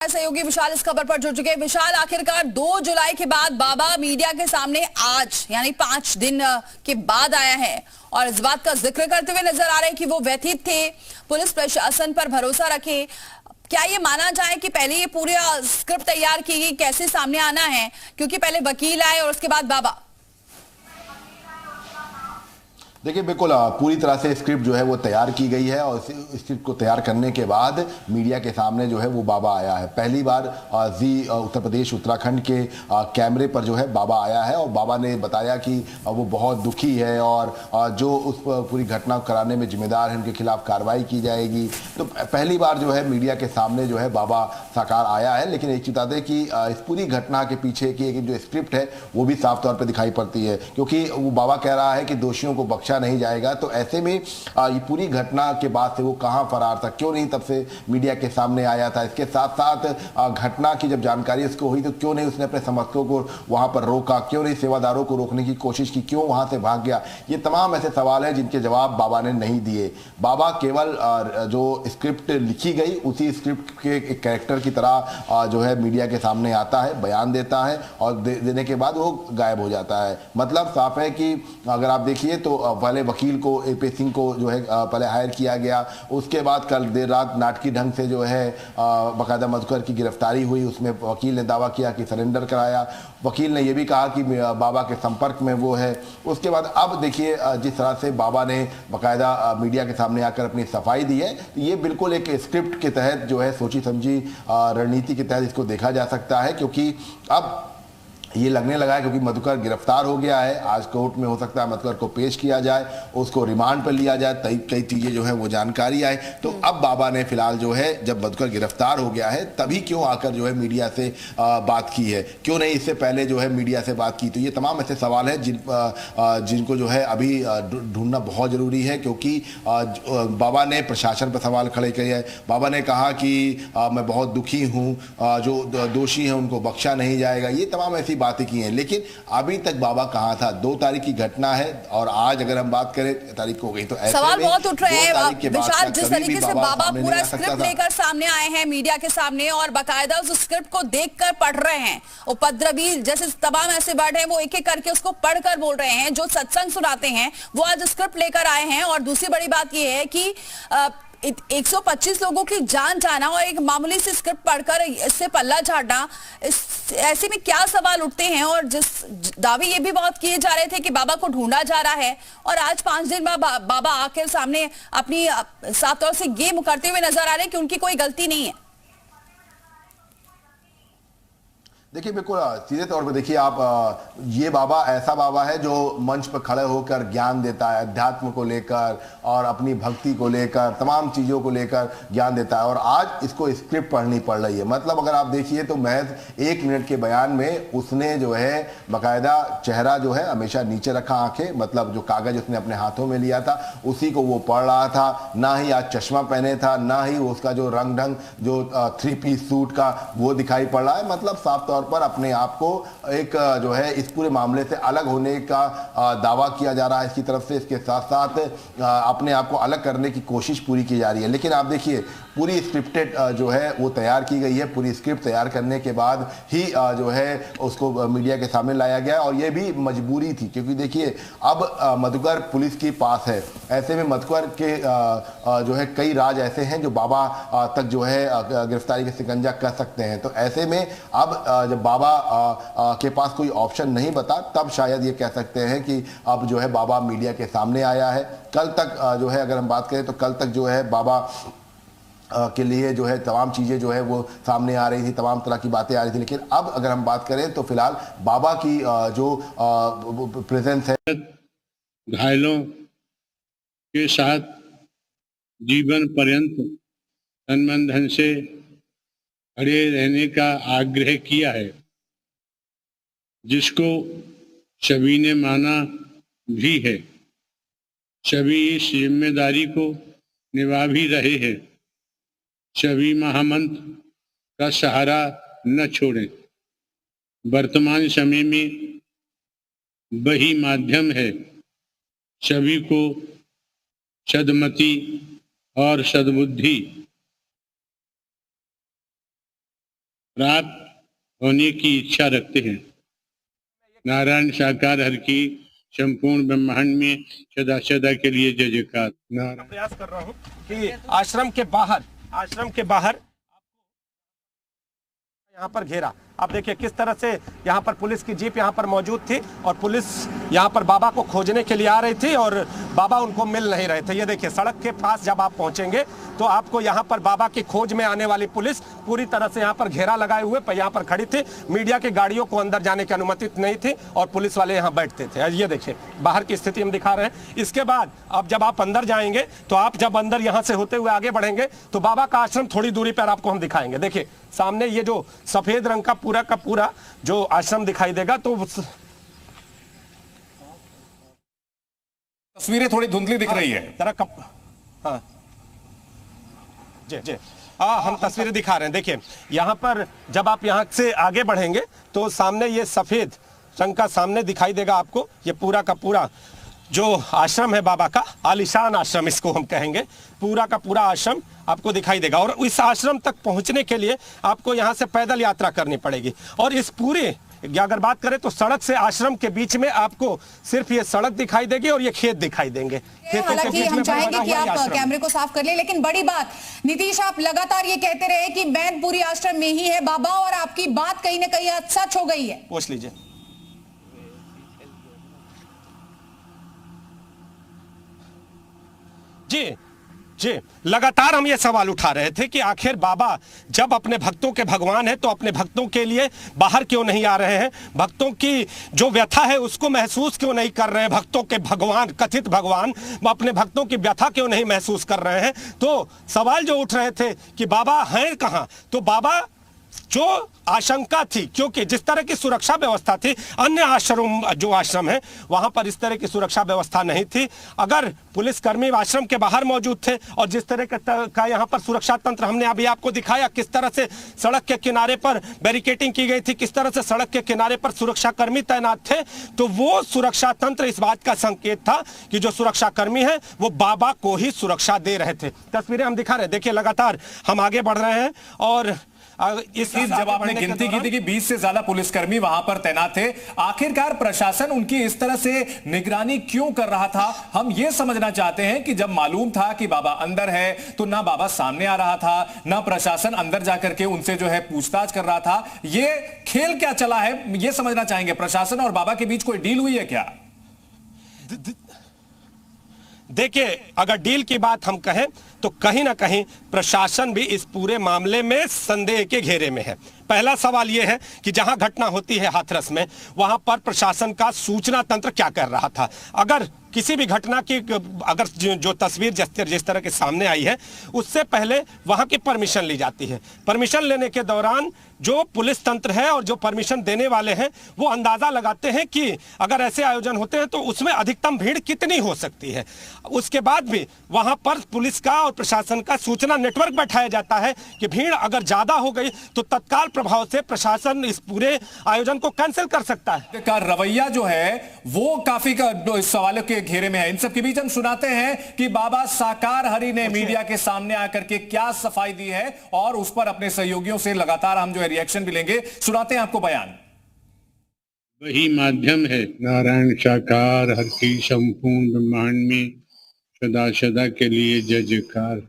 सहयोगी विशाल इस खबर पर जुड़ चुके हैं। विशाल, आखिरकार 2 जुलाई के बाद बाबा मीडिया के सामने आज यानी 5 दिन के बाद आया है और इस बात का जिक्र करते हुए नजर आ रहे हैं कि वो व्यथित थे, पुलिस प्रशासन पर भरोसा रखे। क्या ये माना जाए कि पहले ये पूरा स्क्रिप्ट तैयार की गई, कैसे सामने आना है, क्योंकि पहले वकील आए और उसके बाद बाबा? देखिए बिल्कुल पूरी तरह से स्क्रिप्ट जो है वो तैयार की गई है और स्क्रिप्ट को तैयार करने के बाद मीडिया के सामने जो है वो बाबा आया है। पहली बार जी उत्तर प्रदेश उत्तराखंड के कैमरे पर जो है बाबा आया है और बाबा ने बताया कि वो बहुत दुखी है और जो उस पूरी घटना को कराने में जिम्मेदार है उनके खिलाफ कार्रवाई की जाएगी। तो पहली बार जो है मीडिया के सामने जो है बाबा साकार आया है। लेकिन एक बता दें कि इस पूरी घटना के पीछे की एक जो स्क्रिप्ट है वो भी साफ तौर पर दिखाई पड़ती है, क्योंकि वो बाबा कह रहा है कि दोषियों को बख्शा नहीं जाएगा। तो ऐसे में ये पूरी घटना के बाद से वो कहां फरार था, क्यों नहीं तब से मीडिया के सामने आया था। इसके साथ साथ घटना की जब जानकारी उसको हुई तो क्यों नहीं उसने अपने समर्थकों को वहां पर रोका, क्यों नहीं सेवादारों को रोकने की कोशिश की, क्यों वहां से भाग गया। ये तमाम ऐसे सवाल हैं जिनके जवाब बाबा ने नहीं दिए। बाबा केवल जो स्क्रिप्ट लिखी गई उसी स्क्रिप्ट के एक कैरेक्टर की तरह जो है मीडिया के सामने आता है, बयान देता है और देने के बाद वो गायब हो जाता है। मतलब साफ है कि अगर आप देखिए तो पहले वकील को ए.पी. सिंह को जो है पहले हायर किया गया, उसके बाद कल देर रात नाटकीय ढंग से जो है बाकायदा मधुकर की गिरफ्तारी हुई। उसमें वकील ने दावा किया कि सरेंडर कराया। वकील ने यह भी कहा कि बाबा के संपर्क में वो है। उसके बाद अब देखिए जिस तरह से बाबा ने बाकायदा मीडिया के सामने आकर अपनी सफाई दी है, ये बिल्कुल एक स्क्रिप्ट के तहत जो है सोची समझी रणनीति के तहत इसको देखा जा सकता है, क्योंकि अब ये लगने लगा है क्योंकि मधुकर गिरफ्तार हो गया है। आज कोर्ट में हो सकता है मधुकर को पेश किया जाए, उसको रिमांड पर लिया जाए, कई चीजें जो है वो जानकारी आए। तो अब बाबा ने फिलहाल जो है जब मधुकर गिरफ्तार हो गया है तभी क्यों आकर जो है मीडिया से बात की है, क्यों नहीं इससे पहले जो है मीडिया से बात की। तो ये तमाम ऐसे सवाल हैं जिनको जो है अभी ढूंढना बहुत जरूरी है, क्योंकि बाबा ने प्रशासन पर सवाल खड़े किए हैं। बाबा ने कहा कि मैं बहुत दुखी हूँ, जो दोषी हैं उनको बख्शा नहीं जाएगा। ये तमाम ऐसी बातें की हैं, लेकिन अभी तक बाबा कहाँ था। 2 तारीख की घटना है और आज अगर हम बात करें तारीख हो गई, तो ऐसे सवाल बहुत उठ रहे हैं विशाल। जिस तरीके से बाबा पूरा स्क्रिप्ट लेकर सामने आए हैं मीडिया के सामने और बाकायदा उस स्क्रिप्ट को देखकर पढ़ रहे हैं, उपद्रवी जैसे तमाम ऐसे वर्ड हैं वो एक एक करके उसको पढ़कर बोल रहे हैं, जो सत्संग सुनाते हैं वो आज स्क्रिप्ट लेकर आए हैं। और दूसरी बड़ी बात यह है कि 125 लोगों की जान जाना और एक मामूली सी स्क्रिप्ट पढ़कर इससे पल्ला झाड़ना, ऐसे में क्या सवाल उठते हैं। और जिस दावे ये भी बहुत किए जा रहे थे कि बाबा को ढूंढा जा रहा है और आज 5 दिन बाद बाबा आकर सामने अपनी साफ तौर से ये मुकरते हुए नजर आ रहे हैं कि उनकी कोई गलती नहीं है। देखिए बिल्कुल सीधे तौर पे देखिए आप, ये बाबा ऐसा बाबा है जो मंच पर खड़े होकर ज्ञान देता है, अध्यात्म को लेकर और अपनी भक्ति को लेकर, तमाम चीज़ों को लेकर ज्ञान देता है। और आज इसको स्क्रिप्ट पढ़नी पड़ रही है। मतलब अगर आप देखिए तो महज 1 मिनट के बयान में उसने जो है बाकायदा चेहरा जो है हमेशा नीचे रखा, आंखें, मतलब जो कागज उसने अपने हाथों में लिया था उसी को वो पढ़ रहा था। ना ही आज चश्मा पहने था, ना ही उसका जो रंग ढंग जो 3 पीस सूट का वो दिखाई पड़ रहा है। मतलब साफ तौर पर अपने आप को एक जो है इस पूरे मामले से अलग होने का दावा किया जा रहा है इसकी तरफ से। इसके साथ साथ अपने आप को अलग करने की कोशिश पूरी की जा रही है। लेकिन आप देखिए पूरी स्क्रिप्टेड जो है वो तैयार की गई है। पूरी स्क्रिप्ट तैयार करने के बाद ही जो है उसको मीडिया के सामने लाया गया और ये भी मजबूरी थी, क्योंकि देखिए अब मधुकर पुलिस के पास है। ऐसे में मधुकर के जो है कई राज ऐसे हैं जो बाबा तक जो है गिरफ्तारी के शिकंजा कर सकते हैं। तो ऐसे में अब जब बाबा के पास कोई ऑप्शन नहीं बता, तब शायद ये कह सकते हैं कि अब जो है बाबा मीडिया के सामने आया है। कल तक जो है अगर हम बात करें तो कल तक जो है बाबा के लिए जो है तमाम चीज़ें जो है वो सामने आ रही थी, तमाम तरह की बातें आ रही थी। लेकिन अब अगर हम बात करें तो फिलहाल बाबा की जो प्रेजेंस है, घायलों के साथ जीवन पर्यंत तन मन धन से खड़े रहने का आग्रह किया है, जिसको सभी ने माना भी है। सभी इस जिम्मेदारी को निभा भी रहे हैं। सभी महामंत्र का सहारा न छोड़ें। वर्तमान समय में वही माध्यम है सभी को सद्मति और सद्बुद्धि प्राप्त होने की इच्छा रखते हैं। नारायण साकार हर की संपूर्ण ब्रह्मांड में सदा सदा के लिए जय जयकार। नारायण। प्रयास कर रहा हूँ कि आश्रम के बाहर यहाँ पर घेरा। आप देखिए किस तरह से यहाँ पर पुलिस की जीप यहाँ पर मौजूद थी और पुलिस यहाँ पर बाबा को खोजने के लिए आ रही थी और बाबा उनको मिल नहीं रहे थे। ये देखिए सड़क के पास जब आप पहुंचेंगे तो आपको यहाँ पर बाबा की खोज में आने वाली पुलिस पूरी तरह से यहाँ पर घेरा लगाए हुए यहाँ पर खड़ी थी। मीडिया की गाड़ियों को अंदर जाने की अनुमति नहीं थी और पुलिस वाले यहाँ बैठते थे। ये देखिए बाहर की स्थिति हम दिखा रहे हैं। इसके बाद अब जब आप अंदर जाएंगे तो आप जब अंदर यहाँ से होते हुए आगे बढ़ेंगे तो बाबा का आश्रम थोड़ी दूरी पर आपको हम दिखाएंगे। देखिए सामने ये जो सफेद रंग का पूरा जो आश्रम दिखाई देगा तो तस्वीरें थोड़ी धुंधली दिख रही है जरा हाँ जी हम तस्वीरें दिखा रहे हैं। देखिए यहाँ पर जब आप यहाँ से आगे बढ़ेंगे तो सामने ये सफेद रंग का सामने दिखाई देगा आपको। ये पूरा का पूरा जो आश्रम है बाबा का, आलीशान आश्रम इसको हम कहेंगे, पूरा का पूरा आश्रम आपको दिखाई देगा। और इस आश्रम तक पहुंचने के लिए आपको यहाँ से पैदल यात्रा करनी पड़ेगी। और इस पूरे अगर बात करें तो सड़क से आश्रम के बीच में आपको सिर्फ ये सड़क दिखाई देगी और ये खेत दिखाई देंगे। हालांकि हम चाहेंगे कि आप कैमरे को साफ कर ले, लेकिन बड़ी बात नीतीश, आप लगातार ये कहते रहे कि मैनपुरी आश्रम में ही है बाबा और आपकी बात कहीं ना कहीं आज सच हो गई है। पूछ लीजिए। जी लगातार हम ये सवाल उठा रहे थे कि आखिर बाबा जब अपने भक्तों के भगवान हैं तो अपने भक्तों के लिए बाहर क्यों नहीं आ रहे हैं, भक्तों की जो व्यथा है उसको महसूस क्यों नहीं कर रहे हैं, भक्तों के भगवान, कथित भगवान अपने भक्तों की व्यथा क्यों नहीं महसूस कर रहे हैं। तो सवाल जो उठ रहे थे कि बाबा हैं कहाँ, तो बाबा जो आशंका थी, क्योंकि जिस तरह की सुरक्षा व्यवस्था थी अन्य आश्रम है वहां पर इस तरह की सुरक्षा व्यवस्था नहीं थी। अगर पुलिसकर्मी आश्रम के बाहर मौजूद थे और जिस तरह का यहाँ पर सुरक्षा तंत्र हमने अभी आपको दिखाया, किस तरह से सड़क के किनारे पर बैरिकेडिंग की गई थी, किस तरह से सड़क के किनारे पर सुरक्षाकर्मी तैनात थे, तो वो सुरक्षा तंत्र इस बात का संकेत था कि जो सुरक्षाकर्मी है वो बाबा को ही सुरक्षा दे रहे थे। तस्वीरें हम दिखा रहे हैं। देखिए लगातार हम आगे बढ़ रहे हैं और इस जब आपने गिनती की थी कि 20 से ज्यादा पुलिसकर्मी वहां पर तैनात थे, आखिरकार प्रशासन उनकी इस तरह से निगरानी क्यों कर रहा था? हम यह समझना चाहते हैं कि जब मालूम था कि बाबा अंदर है तो ना बाबा सामने आ रहा था, ना प्रशासन अंदर जाकर के उनसे जो है पूछताछ कर रहा था। यह खेल क्या चला है, यह समझना चाहेंगे। प्रशासन और बाबा के बीच कोई डील हुई है क्या? देखिए अगर डील की बात हम कहें तो कहीं ना कहीं प्रशासन भी इस पूरे मामले में संदेह के घेरे में है। पहला सवाल यह है कि जहां घटना होती है हाथरस में, वहां पर प्रशासन का सूचना तंत्र क्या कर रहा था। अगर किसी भी घटना की अगर जो तस्वीर जिस तरह के सामने आई है उससे पहले वहां की परमिशन ली जाती है। परमिशन लेने के दौरान जो पुलिस तंत्र है और जो परमिशन देने वाले हैं वो अंदाजा लगाते हैं कि अगर ऐसे आयोजन होते हैं तो उसमें अधिकतम भीड़ कितनी हो सकती है। उसके बाद भी वहां पर पुलिस का और प्रशासन का सूचना नेटवर्क बैठाया जाता है कि भीड़ अगर ज्यादा हो गई तो तत्काल प्रभाव से प्रशासन इस पूरे आयोजन को कैंसिल कर सकता है। का रवैया जो है वो काफी इस सवालों के घेरे में है। इन सब के बीच हम सुनाते हैं कि बाबा साकार हरि ने मीडिया के सामने आकर के क्या सफाई दी है और उस पर अपने सहयोगियों से लगातार हम जो है रिएक्शन भी लेंगे। सुनाते हैं आपको बयान। वही माध्यम है नारायण साकार हर की संपूर्ण ब्रह्मांड में सदा सदा के लिए जय जयकार।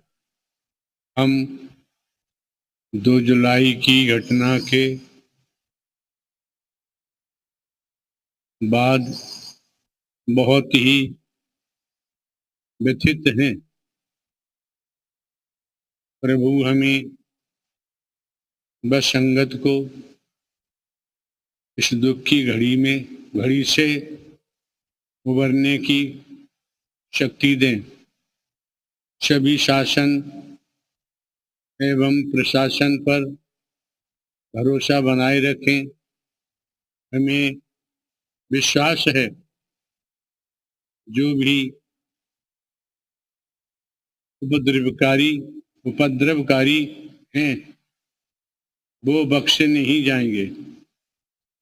हम 2 जुलाई की घटना के बाद बहुत ही व्यथित हैं। प्रभु हमें बस संगत को इस दुख की घड़ी से उबरने की शक्ति दें। सभी शासन एवं प्रशासन पर भरोसा बनाए रखें। हमें विश्वास है जो भी उपद्रवकारी हैं वो बख्शे नहीं जाएंगे।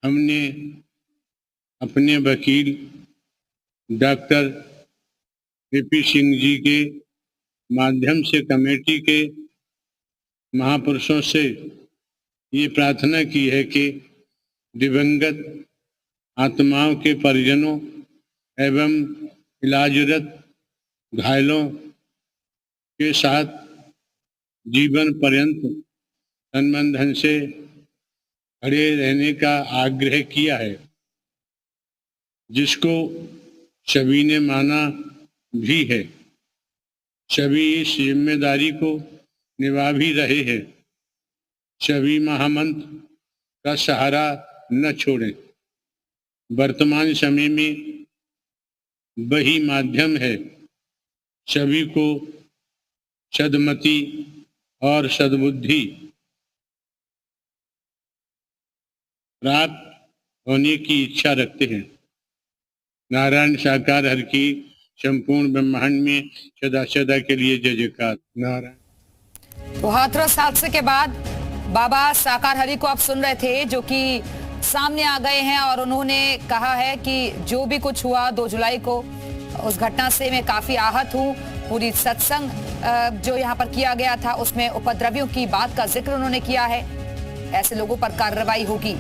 हमने अपने वकील डॉक्टर AP सिंह जी के माध्यम से कमेटी के महापुरुषों से ये प्रार्थना की है कि दिवंगत आत्माओं के परिजनों एवं इलाजरत घायलों के साथ जीवन पर्यंत तन धन से खड़े रहने का आग्रह किया है, जिसको सभी ने माना भी है। सभी इस जिम्मेदारी को निभा भी रहे हैं। सभी महामंत्र का सहारा न छोड़ें। वर्तमान समय में वही माध्यम है सभी को सद्मति और सद्बुद्धि प्राप्त होने की इच्छा रखते हैं। नारायण साकार हर की संपूर्ण ब्रह्मांड में सदा सदा के लिए जय जयकार। नारायण। तो हाथरस हादसे के बाद बाबा साकार हरि को आप सुन रहे थे, जो कि सामने आ गए हैं और उन्होंने कहा है कि जो भी कुछ हुआ 2 जुलाई को, उस घटना से मैं काफी आहत हूं। पूरी सत्संग जो यहाँ पर किया गया था उसमें उपद्रवियों की बात का जिक्र उन्होंने किया है। ऐसे लोगों पर कार्रवाई होगी।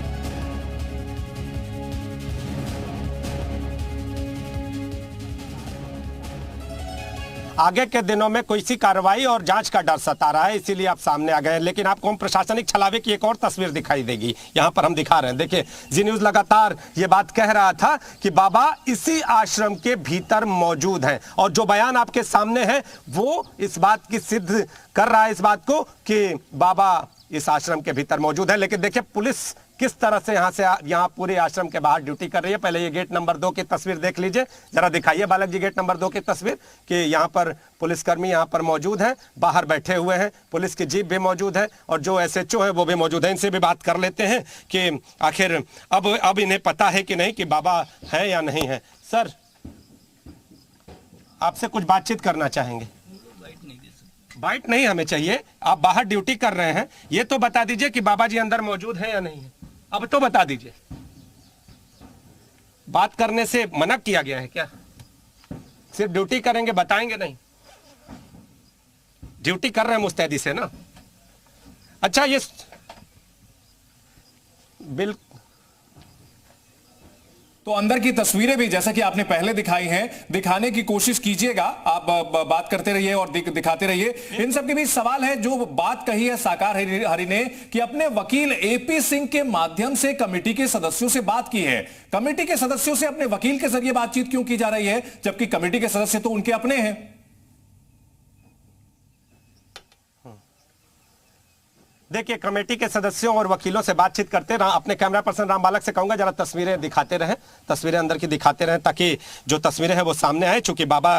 आगे के दिनों में कोई सी कार्रवाई और जांच का डर सता रहा है, इसीलिए आप सामने आ गए हैं। लेकिन आपको हम प्रशासनिक छलावे की एक और तस्वीर दिखाई देगी, यहां पर हम दिखा रहे हैं। देखिए, जी न्यूज लगातार ये बात कह रहा था कि बाबा इसी आश्रम के भीतर मौजूद हैं, और जो बयान आपके सामने है वो इस बात की सिद्ध कर रहा है, इस बात को कि बाबा इस आश्रम के भीतर मौजूद है। लेकिन देखिए पुलिस किस तरह से यहाँ पूरे आश्रम के बाहर ड्यूटी कर रही है। पहले ये गेट नंबर 2 की तस्वीर देख लीजिए, जरा दिखाइए बालक जी गेट नंबर 2 की तस्वीर, कि यहाँ पर पुलिसकर्मी यहाँ पर मौजूद हैं, बाहर बैठे हुए हैं, पुलिस की जीप भी मौजूद है और जो SHO है वो भी मौजूद है। इनसे भी बात कर लेते हैं कि आखिर अब इन्हें पता है कि नहीं कि बाबा है या नहीं है। सर, आपसे कुछ बातचीत करना चाहेंगे। बाइट नहीं हमें चाहिए, आप बाहर ड्यूटी कर रहे हैं, ये तो बता दीजिए कि बाबा जी अंदर मौजूद है या नहीं है। अब तो बता दीजिए। बात करने से मना किया गया है क्या? सिर्फ ड्यूटी करेंगे, बताएंगे नहीं? ड्यूटी कर रहे हैं मुस्तैदी से ना। अच्छा, ये बिल तो अंदर की तस्वीरें भी जैसा कि आपने पहले दिखाई हैं, दिखाने की कोशिश कीजिएगा। आप बात करते रहिए और दिखाते रहिए। इन सब के बीच सवाल है, जो बात कही है साकार हरि ने कि अपने वकील AP सिंह के माध्यम से कमेटी के सदस्यों से बात की है। कमेटी के सदस्यों से अपने वकील के जरिए बातचीत क्यों की जा रही है, जबकि कमेटी के सदस्य तो उनके अपने हैं? देखिए, कमेटी के सदस्यों और वकीलों से बातचीत करते रहा। अपने कैमरा पर्सन राम बालक से कहूंगा जरा तस्वीरें दिखाते रहें, तस्वीरें अंदर की दिखाते रहें, ताकि जो तस्वीरें हैं वो सामने आए। चूंकि बाबा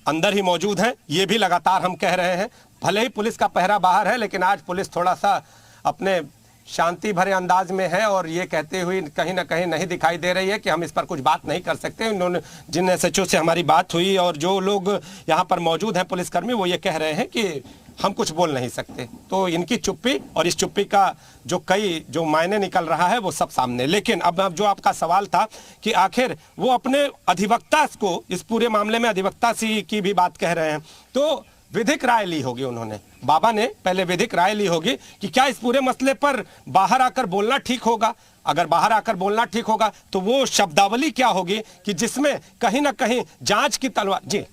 अंदर ही मौजूद हैं, ये भी लगातार हम कह रहे हैं। भले ही पुलिस का पहरा बाहर है, लेकिन आज पुलिस थोड़ा सा अपने शांति भरे अंदाज में है और ये कहते हुए कहीं ना कहीं नहीं दिखाई दे रही है कि हम इस पर कुछ बात नहीं कर सकते। उन्होंने जिन SHO से हमारी बात हुई और जो लोग यहाँ पर मौजूद हैं पुलिसकर्मी, वो ये कह रहे हैं कि हम कुछ बोल नहीं सकते। तो इनकी चुप्पी और इस चुप्पी का जो मायने निकल रहा है वो सब सामने। लेकिन अब जो आपका सवाल था कि आखिर वो अपने अधिवक्ता को, इस पूरे मामले में अधिवक्ता की भी बात कह रहे हैं, तो विधिक राय ली होगी उन्होंने। बाबा ने पहले विधिक राय ली होगी कि क्या इस पूरे मसले पर बाहर आकर बोलना ठीक होगा। अगर बाहर आकर बोलना ठीक होगा तो वो शब्दावली क्या होगी कि जिसमें कहीं ना कहीं जांच की तलवार जी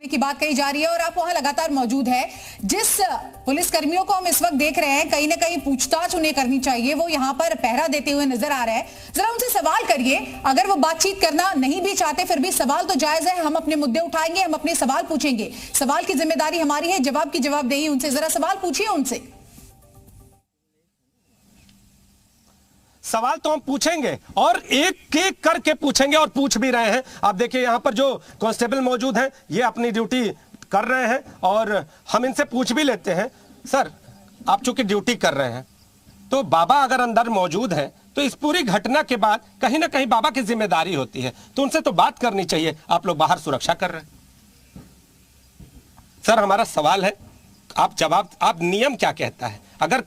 की बात कही जा रही है और आप वहां लगातार मौजूद है। जिस पुलिस कर्मियों को हम इस वक्त देख रहे हैं, कहीं ना कहीं पूछताछ उन्हें करनी चाहिए, वो यहाँ पर पहरा देते हुए नजर आ रहे हैं। जरा उनसे सवाल करिए, अगर वो बातचीत करना नहीं भी चाहते फिर भी सवाल तो जायज है। हम अपने मुद्दे उठाएंगे, हम अपने सवाल पूछेंगे, सवाल की जिम्मेदारी हमारी है, जवाब की जवाबदेही उनसे। जरा सवाल पूछिए उनसे। सवाल तो हम पूछेंगे और एक एक करके पूछेंगे और पूछ भी रहे हैं। आप देखिए, यहां पर जो कांस्टेबल मौजूद हैं, ये अपनी ड्यूटी कर रहे हैं और हम इनसे पूछ भी लेते हैं। सर, आप चूंकि ड्यूटी कर रहे हैं, तो बाबा अगर अंदर मौजूद है तो इस पूरी घटना के बाद कहीं ना कहीं बाबा की जिम्मेदारी होती है, तो उनसे तो बात करनी चाहिए। आप लोग बाहर सुरक्षा कर रहे हैं। सर, हमारा सवाल है, आप नियम क्या कहता है? अगर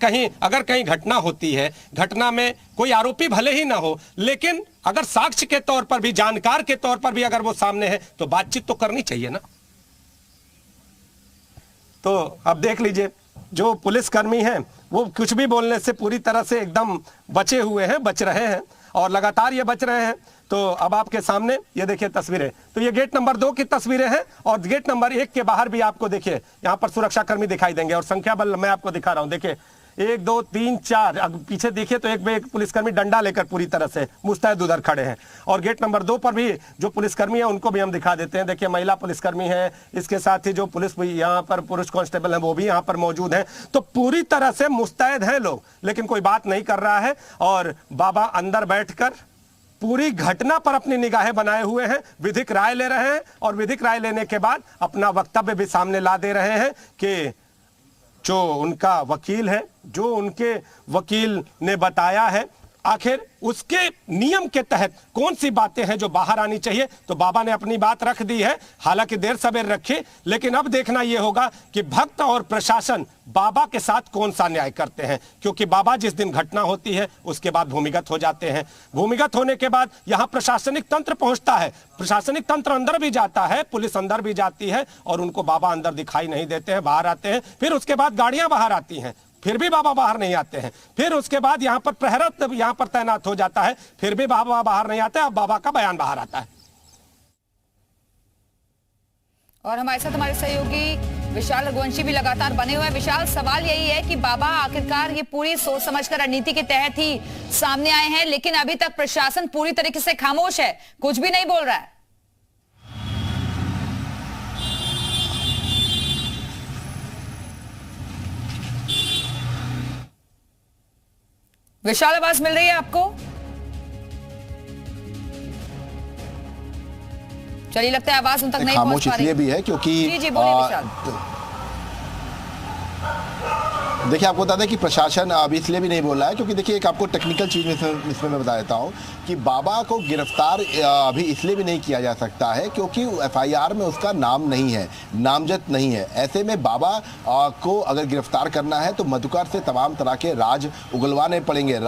कहीं घटना होती है, घटना में कोई आरोपी भले ही ना हो, लेकिन अगर साक्ष्य के तौर पर भी, जानकार के तौर पर भी अगर वो सामने है तो बातचीत तो करनी चाहिए ना। तो अब देख लीजिए, जो पुलिसकर्मी हैं वो कुछ भी बोलने से पूरी तरह से एकदम बचे हुए हैं, बच रहे हैं और लगातार ये बच रहे हैं। तो अब आपके सामने ये देखिए तस्वीरें, तो ये गेट नंबर 2 की तस्वीरें हैं और गेट नंबर 1 के बाहर भी आपको देखिए यहाँ पर सुरक्षाकर्मी दिखाई देंगे और संख्या बल मैं आपको दिखा रहा हूँ। देखिए 1 2 3 4, अब पीछे देखिए तो एक पुलिसकर्मी डंडा लेकर पूरी तरह से मुस्तैद उधर खड़े हैं। और गेट नंबर 2 पर भी जो पुलिसकर्मी है उनको भी हम दिखा देते हैं। देखिए महिला पुलिसकर्मी है, इसके साथ ही जो पुलिस यहाँ पर पुरुष कांस्टेबल है वो भी यहाँ पर मौजूद है। तो पूरी तरह से मुस्तैद हैं लोग, लेकिन कोई बात नहीं कर रहा है। और बाबा अंदर बैठकर पूरी घटना पर अपनी निगाहें बनाए हुए हैं, विधिक राय ले रहे हैं और विधिक राय लेने के बाद अपना वक्तव्य भी सामने ला दे रहे हैं कि जो उनका वकील है, जो उनके वकील ने बताया है, आखिर उसके नियम के तहत कौन सी बातें हैं जो बाहर आनी चाहिए। तो बाबा ने अपनी बात रख दी है, हालांकि देर सवेर रखी, लेकिन अब देखना यह होगा कि भक्त और प्रशासन बाबा के साथ कौन सा न्याय करते हैं, क्योंकि बाबा जिस दिन घटना होती है उसके बाद भूमिगत हो जाते हैं। भूमिगत होने के बाद यहां प्रशासनिक तंत्र पहुंचता है, प्रशासनिक तंत्र अंदर भी जाता है, पुलिस अंदर भी जाती है और उनको बाबा अंदर दिखाई नहीं देते हैं, बाहर आते हैं। फिर उसके बाद गाड़ियां बाहर आती हैं, फिर भी बाबा बाहर नहीं आते हैं। फिर उसके बाद यहाँ पर प्रहरी यहाँ पर तैनात हो जाता है, फिर भी बाबा बाहर नहीं आते। अब बाबा का बयान बाहर आता है। और हमारे साथ हमारे सहयोगी विशाल रघुवंशी भी लगातार बने हुए हैं। विशाल, सवाल यही है कि बाबा आखिरकार ये पूरी सोच समझकर रणनीति के तहत ही सामने आए हैं, लेकिन अभी तक प्रशासन पूरी तरीके से खामोश है, कुछ भी नहीं बोल रहा है। विशाल, आवाज मिल रही है आपको? चलिए, लगता है आवाज उन तक नहीं पहुंच पा रही। इसलिए भी है क्योंकि जी बोलिए विशाल। देखिए, आपको बता दें कि प्रशासन अभी इसलिए भी नहीं बोल रहा है क्योंकि देखिए एक आपको टेक्निकल चीज इसमें मैं बता देता हूँ कि बाबा को गिरफ्तार अभी इसलिए भी नहीं किया जा सकता है क्योंकि एफआईआर में उसका नाम नहीं है, नामजद नहीं है। ऐसे में बाबा को अगर गिरफ्तार करना है तो मधुकर से तमाम तरह के राज उगलवाने पड़ेंगे।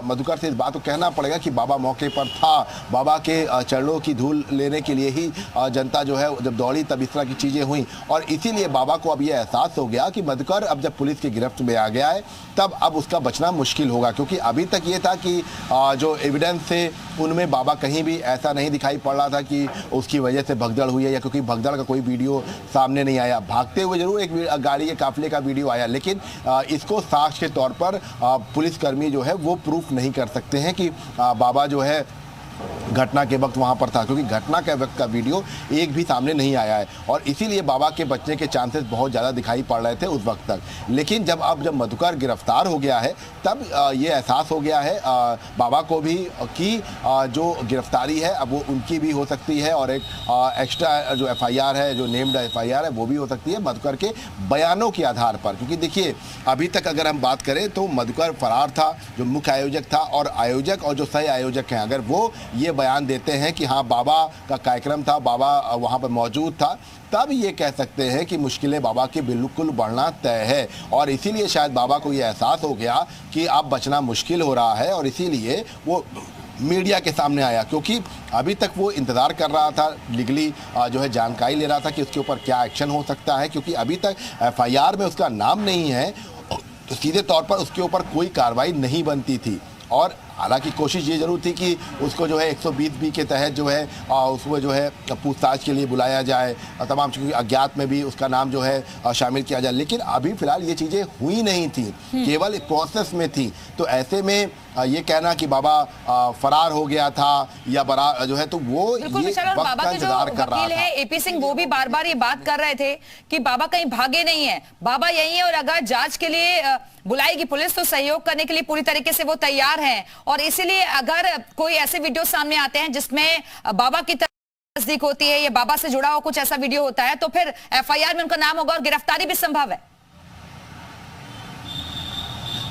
मधुकर से इस बात को कहना पड़ेगा कि बाबा मौके पर था, बाबा के चरणों की धूल लेने के लिए ही जनता जो है जब दौड़ी तब इस तरह की चीज़ें हुई। और इसीलिए बाबा को अब यह एहसास हो गया कि मधुकर अब जब पुलिस की गिरफ्त में आ गया है तब अब उसका बचना मुश्किल होगा, क्योंकि अभी तक ये था कि जो एविडेंस थे उनमें बाबा कहीं भी ऐसा नहीं दिखाई पड़ रहा था कि उसकी वजह से भगदड़ हुई है या क्योंकि भगदड़ का कोई वीडियो सामने नहीं आया। भागते हुए जरूर एक गाड़ी के काफिले का वीडियो आया, लेकिन इसको साक्ष्य के तौर पर पुलिसकर्मी जो है वो प्रूफ नहीं कर सकते हैं कि बाबा जो है घटना के वक्त वहां पर था, क्योंकि घटना के वक्त का वीडियो एक भी सामने नहीं आया है और इसीलिए बाबा के बचने के चांसेस बहुत ज़्यादा दिखाई पड़ रहे थे उस वक्त तक। लेकिन जब मधुकर गिरफ्तार हो गया है तब ये एहसास हो गया है बाबा को भी कि जो गिरफ्तारी है अब वो उनकी भी हो सकती है और एक एक्स्ट्रा जो एफआईआर है, जो नेम्ड एफआईआर है, वो भी हो सकती है मधुकर के बयानों के आधार पर। क्योंकि देखिए अभी तक अगर हम बात करें तो मधुकर फरार था, जो मुख्य आयोजक था, और आयोजक और जो सह आयोजक हैं अगर वो ये बयान देते हैं कि हाँ बाबा का कार्यक्रम था, बाबा वहाँ पर मौजूद था, तब ये कह सकते हैं कि मुश्किलें बाबा की बिल्कुल बढ़ना तय है। और इसीलिए शायद बाबा को ये एहसास हो गया कि अब बचना मुश्किल हो रहा है और इसीलिए वो मीडिया के सामने आया, क्योंकि अभी तक वो इंतज़ार कर रहा था, लीगली जो है जानकारी ले रहा था कि उसके ऊपर क्या एक्शन हो सकता है, क्योंकि अभी तक एफआईआर में उसका नाम नहीं है तो सीधे तौर पर उसके ऊपर कोई कार्रवाई नहीं बनती थी। और हालांकि कोशिश ये जरूर थी कि उसको जो है 120B के तहत जो है उसमें जो है पूछताछ के लिए बुलाया जाए, तमाम चीज़ों अज्ञात में भी उसका नाम जो है शामिल किया जाए, लेकिन अभी फिलहाल ये चीज़ें हुई नहीं थी, केवल प्रोसेस में थी। तो ऐसे में ये कहना कि बाबा फरार हो गया था या बरा जो है तो वो ये वक्त का इंतजार कर रहा था। एपी सिंह वो भी बार बार ये बात कर रहे थे कि बाबा कहीं भागे नहीं है, बाबा यही है और अगर जांच के लिए बुलाएगी पुलिस तो सहयोग करने के लिए पूरी तरीके से वो तैयार हैं। और इसीलिए अगर कोई ऐसे वीडियो सामने आते हैं जिसमें बाबा की तस्दीक होती है या बाबा से जुड़ा हुआ कुछ ऐसा वीडियो होता है तो फिर एफआईआर में उनका नाम होगा और गिरफ्तारी भी संभव है।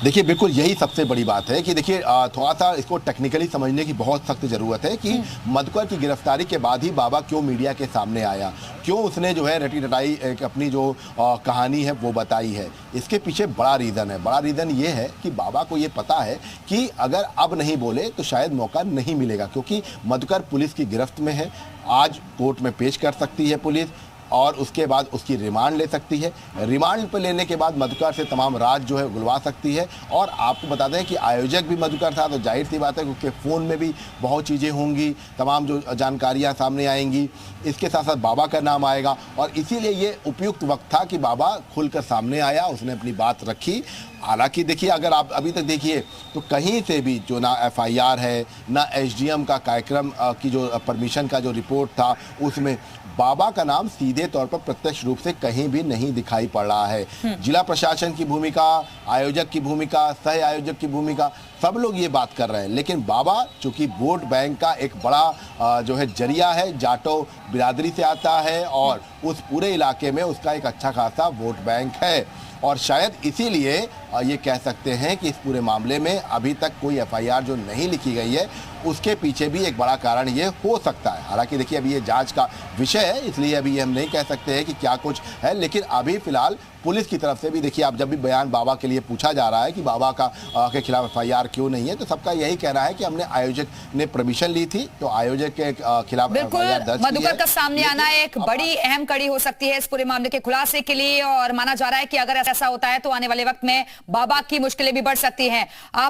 देखिए बिल्कुल यही सबसे बड़ी बात है कि देखिए थोड़ा सा इसको टेक्निकली समझने की बहुत सख्त ज़रूरत है कि मधुकर की गिरफ्तारी के बाद ही बाबा क्यों मीडिया के सामने आया, क्यों उसने जो है रटी रटाई एक अपनी जो कहानी है वो बताई है। इसके पीछे बड़ा रीज़न है। बड़ा रीज़न ये है कि बाबा को ये पता है कि अगर अब नहीं बोले तो शायद मौका नहीं मिलेगा, क्योंकि मधुकर पुलिस की गिरफ्त में है, आज कोर्ट में पेश कर सकती है पुलिस, और उसके बाद उसकी रिमांड ले सकती है। रिमांड पर लेने के बाद मधुकर से तमाम राज जो है गुलवा सकती है। और आपको बता दें कि आयोजक भी मधुकर था, तो जाहिर सी बात है कि उसके फ़ोन में भी बहुत चीज़ें होंगी, तमाम जो जानकारियाँ सामने आएंगी। इसके साथ साथ बाबा का नाम आएगा और इसीलिए ये उपयुक्त वक्त था कि बाबा खुलकर सामने आया, उसने अपनी बात रखी। हालांकि देखिए, अगर आप अभी तक देखिए तो कहीं से भी जो ना एफआईआर है ना एसडीएम का कार्यक्रम की जो परमिशन का जो रिपोर्ट था उसमें बाबा का नाम सीधे तौर पर प्रत्यक्ष रूप से कहीं भी नहीं दिखाई पड़ रहा है। जिला प्रशासन की भूमिका, आयोजक की भूमिका, सह आयोजक की भूमिका, सब लोग ये बात कर रहे हैं, लेकिन बाबा चूंकि वोट बैंक का एक बड़ा जो है जरिया है, जाटो बिरादरी से आता है और उस पूरे इलाके में उसका एक अच्छा खासा वोट बैंक है और शायद इसीलिए ये कह सकते हैं कि इस पूरे मामले में अभी तक कोई एफआईआर जो नहीं लिखी गई है उसके पीछे भी एक बड़ा कारण ये हो सकता है। हालांकि देखिए अभी ये जांच का विषय है, इसलिए अभी हम नहीं कह सकते हैं कि क्या कुछ है, लेकिन अभी फिलहाल पुलिस की तरफ से भी देखिए, आप जब भी बयान बाबा के लिए पूछा जा रहा है कि बाबा का के खिलाफ एफआईआर क्यों नहीं है, तो सबका यही कहना है कि हमने आयोजक ने परमिशन ली थी तो आयोजक के खिलाफ एफआईआर दर्ज की है। मधुकर का सामने आना एक बड़ी अहम कड़ी हो सकती है इस पूरे मामले के खुलासे के लिए और माना जा रहा है कि अगर ऐसा होता है तो आने वाले वक्त में बाबा की मुश्किलें भी बढ़ सकती हैं। आप